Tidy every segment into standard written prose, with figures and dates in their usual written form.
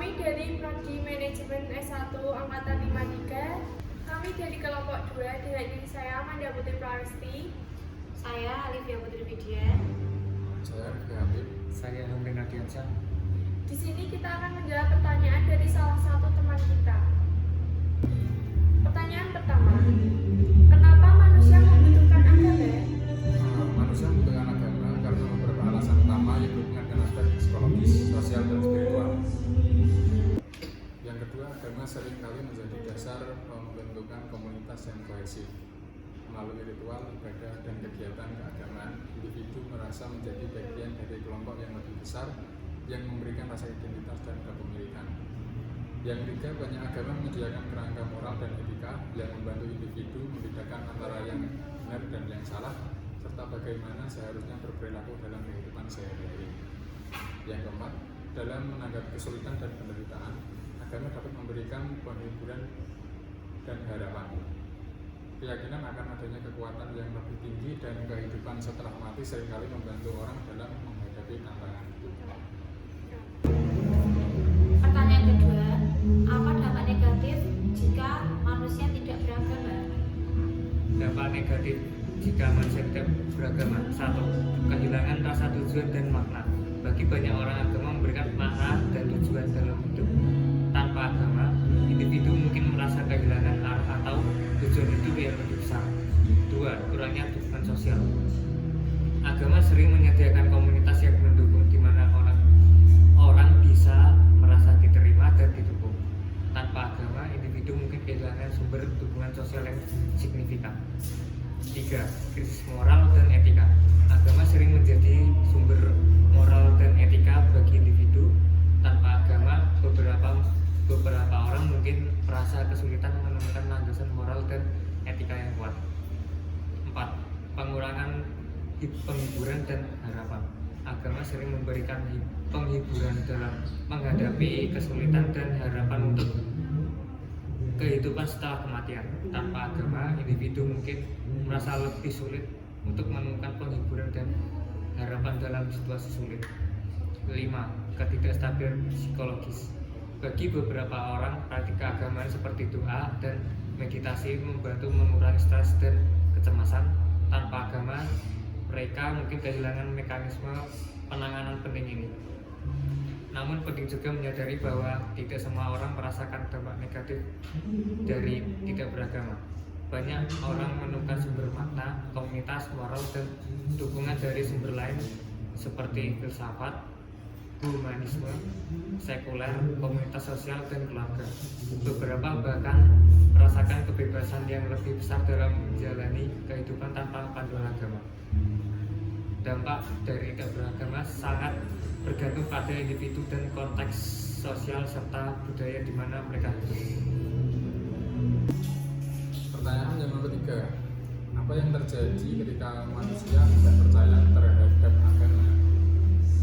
Kami dari Prodi Manajemen S1 Angkatan 53. Kami dari kelompok 2 dengan diri saya Amanda Putri Praresti. Saya Alifia Putri Widya. Saya Rifki Habib. Saya Hamrin Adiansyah. Di sini kita akan menjawab pertanyaan dari salah satu teman kita. Pertanyaan pertama, kenapa manusia membutuhkan agama? Manusia membutuhkan agama karena beberapa alasan utama yang berhubungan dengan aspek psikologis, sosial, dan spiritual. Yang kedua, agama seringkali menjadi dasar pembentukan komunitas yang kohesif. Melalui ritual, ibadah, dan kegiatan keagamaan, individu merasa menjadi bagian dari kelompok yang lebih besar yang memberikan rasa identitas dan kepemilikan. Yang ketiga, banyak agama menyediakan kerangka moral dan etika yang membantu individu membedakan antara yang benar dan yang salah, serta bagaimana seharusnya berperilaku dalam kehidupan sehari-hari. Yang keempat, dalam menanggapi kesulitan dan penderitaan, agama dapat memberikan penghiburan dan harapan. Keyakinan akan adanya kekuatan yang lebih tinggi dan kehidupan setelah mati seringkali membantu orang dalam menghadapi tantangan hidup. Pertanyaan kedua, apa dampak negatif jika manusia tidak beragama? Dampak negatif jika manusia tidak beragama. 1. Kehilangan rasa tujuan dan makna. Bagi banyak orang, agama memberikan makna dan tujuan dalam hidup. Tanpa agama, individu mungkin merasa kehilangan arah atau tujuan hidup yang lebih besar. 2. Kurangnya dukungan sosial. Agama sering menyediakan komunitas yang mendukung, di mana orang bisa merasa diterima dan didukung. Tanpa agama, individu mungkin kehilangan sumber dukungan sosial yang signifikan. 3. Krisis moral dan etika. Agama sering menjadi sumber moral dan etika bagi individu. Tanpa agama, beberapa orang mungkin merasa kesulitan menemukan landasan moral dan etika yang kuat. 4. Pengurangan penghiburan dan harapan. Agama sering memberikan penghiburan dalam menghadapi kesulitan dan harapan untuk kehidupan setelah kematian. Tanpa agama, individu mungkin merasa lebih sulit untuk menemukan penghiburan dan harapan dalam situasi sulit. 5. Ketidakstabilan psikologis. Bagi beberapa orang, praktik keagamaan seperti doa dan meditasi membantu mengurangi stres dan kecemasan. Tanpa agama, mereka mungkin kehilangan mekanisme penanganan penting ini. Namun penting juga menyadari bahwa tidak semua orang merasakan dampak negatif dari tidak beragama. Banyak orang menemukan sumber makna, komunitas, moral, dan dukungan dari sumber lain seperti filsafat, humanisme, sekuler, komunitas sosial, dan keluarga. Beberapa bahkan merasakan kebebasan yang lebih besar dalam menjalani kehidupan tanpa panduan agama. Dampak dari tidak beragama sangat bergantung pada individu dan konteks sosial serta budaya di mana mereka hidup. Pertanyaan yang ketiga, apa yang terjadi ketika manusia tidak percaya terhadap agama?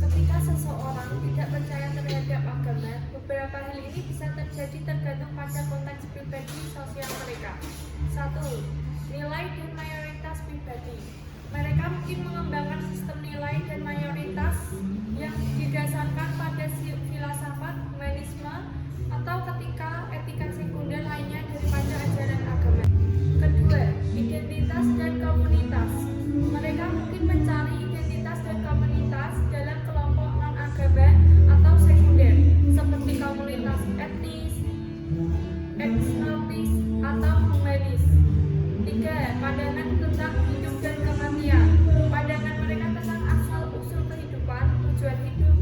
Ketika seseorang tidak percaya terhadap agama, beberapa hal ini bisa terjadi tergantung pada konteks pribadi sosial mereka. 1. Nilai dan mayoritas pribadi. Mereka mungkin mengembangkan sistem nilai dan mayoritas yang didasarkan pada filsafat, humanisme, atau ketika etika sekunder lainnya daripada ajaran agama. Kedua, identitas dan komunitas. Mereka mungkin mencari identitas dan komunitas dalam kelompok non-agama atau sekunder, seperti komunitas etnis, etnopis, atau humanis. 3. Pandangan tentang hidup dan kematian. Pandangan mereka tentang asal-usul kehidupan, tujuan hidup,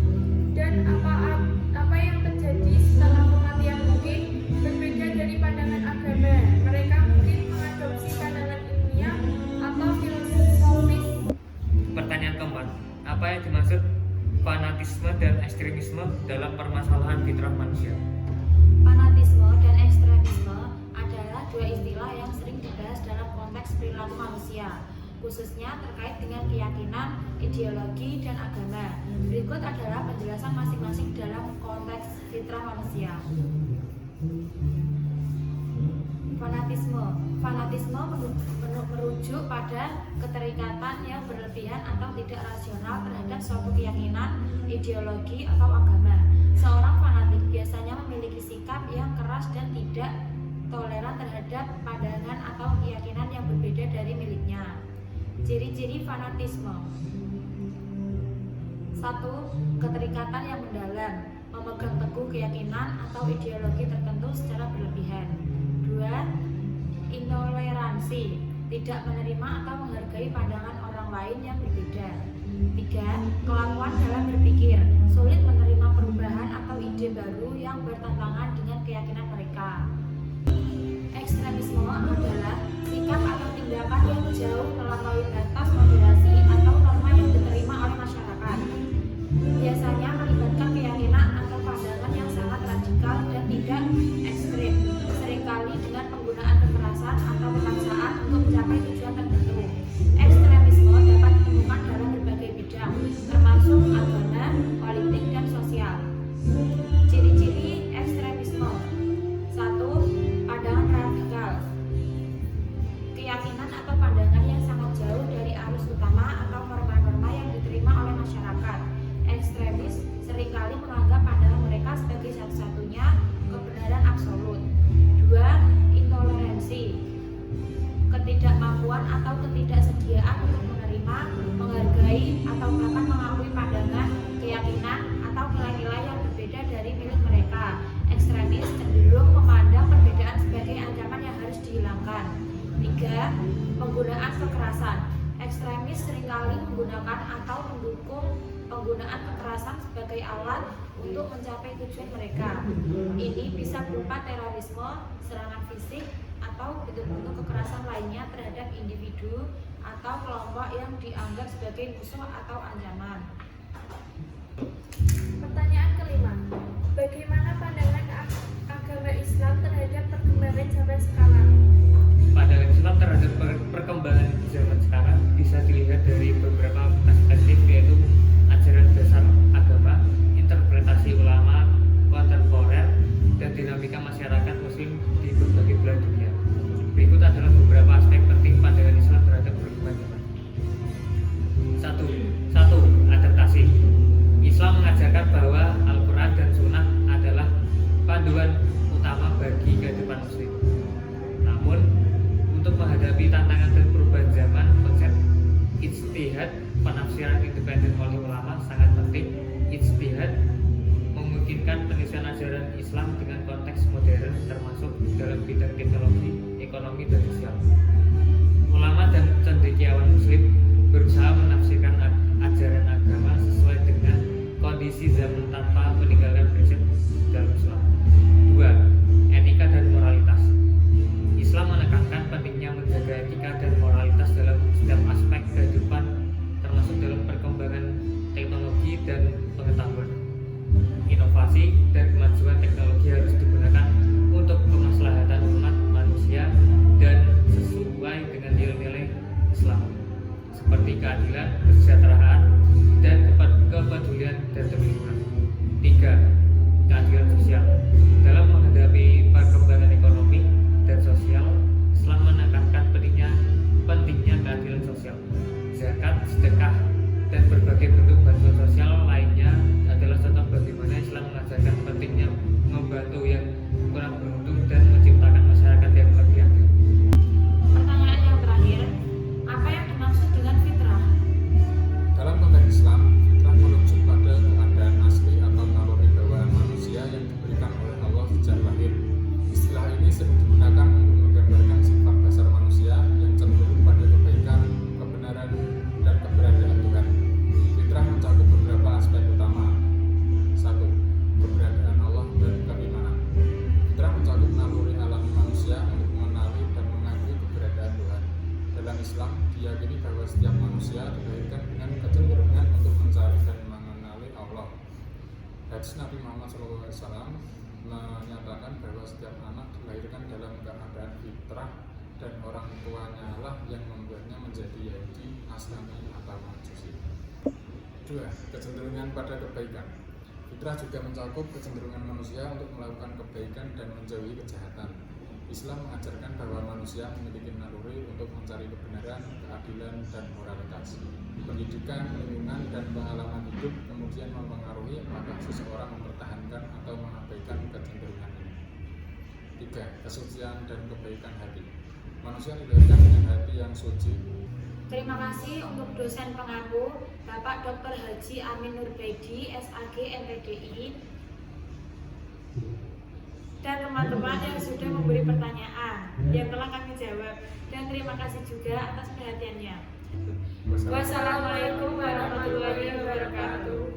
dan apa yang terjadi setelah kematian mungkin berbeda dari pandangan agama. Mereka mungkin mengadopsi pandangan ilmiah atau filosofis. Pertanyaan keempat, apa yang dimaksud fanatisme dan ekstremisme dalam permasalahan fitrah manusia? Fanatisme dan ekstremisme adalah dua istilah yang sering dibahas dalam konteks perilaku manusia, khususnya terkait dengan keyakinan, ideologi, dan agama. Berikut adalah penjelasan masing-masing dalam konteks fitrah manusia. Fanatisme merujuk pada keterikatan yang berlebihan atau tidak rasional terhadap suatu keyakinan, ideologi, atau agama. Seorang fanatik biasanya Ciri-ciri fanatisme. 1. Keterikatan yang mendalam, memegang teguh keyakinan atau ideologi tertentu secara berlebihan. 2. Intoleransi, tidak menerima atau menghargai pandangan orang lain yang berbeda. 3. Kelakuan dalam berpikir, sulit menerima perubahan atau ide baru yang bertentangan dengan keyakinan mereka. Ekstremisme adalah sikap atau tindakan yang jauh melampaui batas moderasi atau norma yang diterima oleh masyarakat. Biasanya melibatkan keyakinan atau pandangan yang sangat radikal dan tidak ekstrem, seringkali dengan penggunaan kekerasan atau pemaksaan untuk mencapai tujuan tertentu. Ekstremisme dapat ditemukan dalam berbagai bidang, termasuk agama, politik, dan sosial. Ciri-ciri ekstremisme. 1. Pandangan radikal, keyakinan atau pandangan yang sangat jauh dari arus utama atau norma-norma yang diterima oleh masyarakat. Ekstremis seringkali menganggap pandangan mereka sebagai satu-satunya kebenaran absolut. 2. Intoleransi, ketidakmampuan atau ketidaksediaan untuk menerima, menghargai, atau bahkan mengakui pandangan, keyakinan, atau nilai-nilai yang berbeda dari milik mereka. Ekstremis cenderung memandang perbedaan sebagai ancaman yang harus dihilangkan. 3. Penggunaan kekerasan. Ekstremis seringkali menggunakan atau mendukung penggunaan kekerasan sebagai alat untuk mencapai tujuan mereka. Ini bisa berupa terorisme, serangan fisik, atau bentuk-bentuk kekerasan lainnya terhadap individu atau kelompok yang dianggap sebagai musuh atau ancaman. Pertanyaan kelima, bagaimana pandangan agama Islam terhadap perkembangan zaman sekarang? Pandangan Islam terhadap perkembangan zaman sekarang bisa dilihat dari beberapa perspektif, yaitu ajaran dasar agama, interpretasi ulama kontemporer, dan dinamika masyarakat muslim di berbagai belahan dunia. Berikut adalah beberapa aspek penting pandangan Islam terhadap perkembangan zaman. 1. Adaptasi. Islam mengajarkan bahwa Al-Quran dan Sunnah adalah panduan utama bagi kehidupan muslim. Namun, untuk menghadapi tantangan dan perubahan zaman, konsep ijtihad, penafsiran independen oleh ulama sangat penting. Ijtihad memungkinkan penyelesaian ajaran Islam dengan konteks modern, termasuk dalam bidang teknologi, ekonomi, dan sosial. Ulama dan cendekiawan muslim berusaha menafsirkan ajaran agama sesuai dengan kondisi zaman tanpa meninggalkan prinsip dalam Islam. 2. Etika dan moralitas. Islam menekankan pentingnya menjaga etika dan moralitas dalam setiap aspek kehidupan, termasuk dalam perkembangan teknologi dan pengetahuan. Inovasi dan kemajuan teknologi harus digunakan untuk kemaslahatan umat manusia dan sesuai dengan nilai-nilai Islam, seperti keadilan, kesejahteraan, dan kepedulian dan lingkungan. 3. Keadilan sosial. Dalam menghadapi perkembangan ekonomi dan sosial, Islam menekankan pentingnya keadilan sosial. Zakat, sedekah, dan berbagai bentuk bantuan sosial lainnya adalah contoh bagaimana Islam mengajarkan pentingnya membantu yang kurang beruntung dan menciptakan masyarakat yang lebih adil. Pertanyaan yang terakhir, apa yang dimaksud dengan fitrah? Dalam konteks Islam, fitrah merujuk pada keadaan asli atau naluri bawaan manusia yang diberikan oleh Allah sejak lahir. Istilah ini sering digunakan untuk menggambarkan sifat dasar manusia yang cenderung pada kebaikan, kebenaran, dan keberadaan Tuhan. Fitrah mencakup beberapa aspek utama. 1. Keberadaan Allah dan keimanan. Fitrah mencakup naluri alami manusia untuk mengenali dan mengakui keberadaan Tuhan. Dalam Islam, diyakini bahwa setiap manusia dilahirkan dengan kecenderungan untuk mencari dan mengenali Allah. Hadis Nabi Muhammad SAW menyatakan bahwa setiap anak dilahirkan dalam keadaan fitrah dan orang tuanya lah yang membuatnya menjadi Yahudi, Nasrani, atau Majusi. 2. Kecenderungan pada kebaikan. Fitrah juga mencakup kecenderungan manusia untuk melakukan kebaikan dan menjauhi kejahatan. Islam mengajarkan bahwa manusia memiliki naluri untuk mencari kebenaran, keadilan, dan moralitas. Pendidikan, lingkungan, dan pengalaman hidup kemudian mempengaruhi apakah seseorang mempertahankan atau mengabaikan kecenderungan ini. 3. Kesucian dan kebaikan hati. Manusia dilahirkan dengan hati yang suci, Terima kasih untuk dosen pengaku Bapak Dr. Haji Amin Nurbaidi, SAG MPDI, dan teman-teman yang sudah memberi pertanyaan yang telah kami jawab, dan terima kasih juga atas perhatiannya. Wassalamualaikum warahmatullahi wabarakatuh.